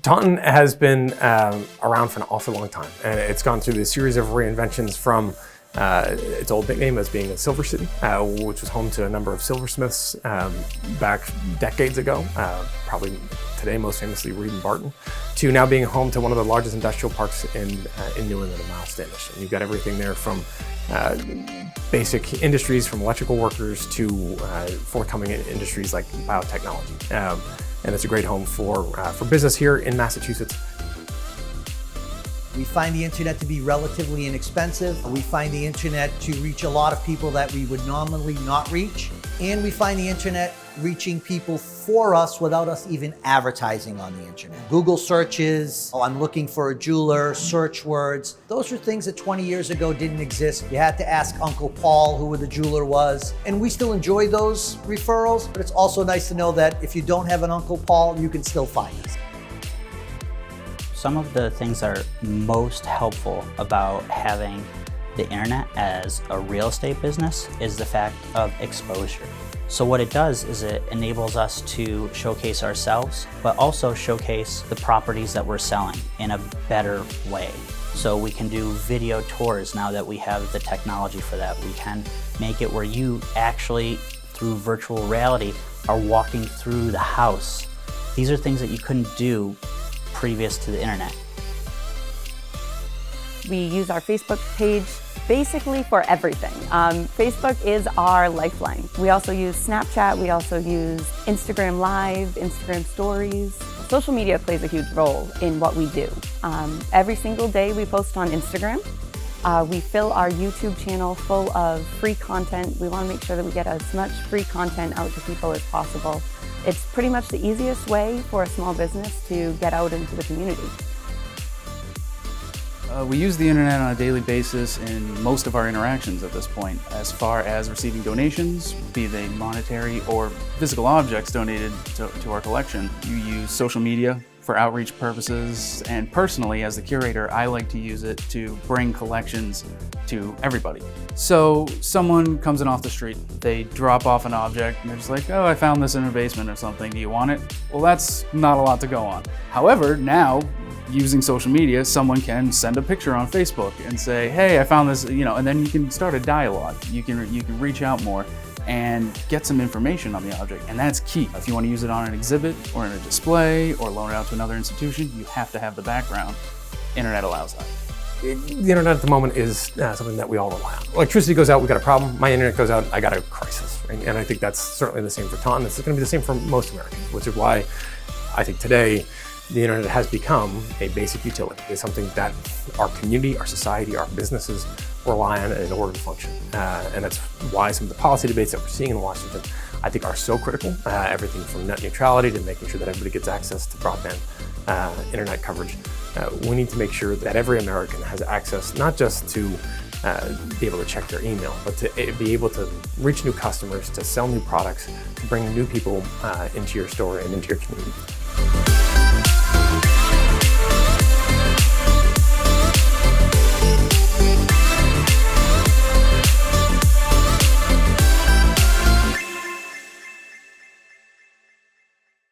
Taunton has been around for an awful long time, and it's gone through this series of reinventions from its old nickname as being a silver city, which was home to a number of silversmiths back decades ago, probably today most famously Reed and Barton, to now being home to one of the largest industrial parks in New England, a mile Standish. And you've got everything there from basic industries, from electrical workers to forthcoming industries like biotechnology. And it's a great home for business here in Massachusetts. We find the internet to be relatively inexpensive. We find the internet to reach a lot of people that we would normally not reach. And we find the internet reaching people for us without us even advertising on the internet. Google searches, I'm looking for a jeweler, search words. Those are things that 20 years ago didn't exist. You had to ask Uncle Paul who the jeweler was. And we still enjoy those referrals, but it's also nice to know that if you don't have an Uncle Paul, you can still find us. Some of the things that are most helpful about having the internet as a real estate business is the fact of exposure. So what it does is it enables us to showcase ourselves, but also showcase the properties that we're selling in a better way. So we can do video tours now that we have the technology for that. We can make it where you actually, through virtual reality, are walking through the house. These are things that you couldn't do previous to the internet. We use our Facebook page basically for everything. Facebook is our lifeline. We also use Snapchat, we also use Instagram Live, Instagram Stories. Social media plays a huge role in what we do. Every single day we post on Instagram. We fill our YouTube channel full of free content. We want to make sure that we get as much free content out to people as possible. It's pretty much the easiest way for a small business to get out into the community. We use the internet on a daily basis in most of our interactions at this point, as far as receiving donations, be they monetary or physical objects donated to our collection. You use social media for outreach purposes, and personally, as the curator, I like to use it to bring collections to everybody. So someone comes in off the street, they drop off an object, and they're just like, oh, I found this in a basement or something, do you want it? Well, that's not a lot to go on. However, now, using social media, someone can send a picture on Facebook and say, hey, I found this, and then you can start a dialogue. You can reach out more and get some information on the object, and that's key. If you want to use it on an exhibit or in a display or loan it out to another institution, you have to have the background. Internet allows that. The internet at the moment is something that we all rely on. Electricity goes out, we got a problem. My internet goes out, I got a crisis. Right? And I think that's certainly the same for Taunton. It's going to be the same for most Americans, which is why I think today the internet has become a basic utility. It's something that our community, our society, our businesses rely on in order to function. And that's why some of the policy debates that we're seeing in Washington, I think, are so critical. Everything from net neutrality to making sure that everybody gets access to broadband internet coverage. We need to make sure that every American has access, not just to be able to check their email, but to be able to reach new customers, to sell new products, to bring new people into your store and into your community.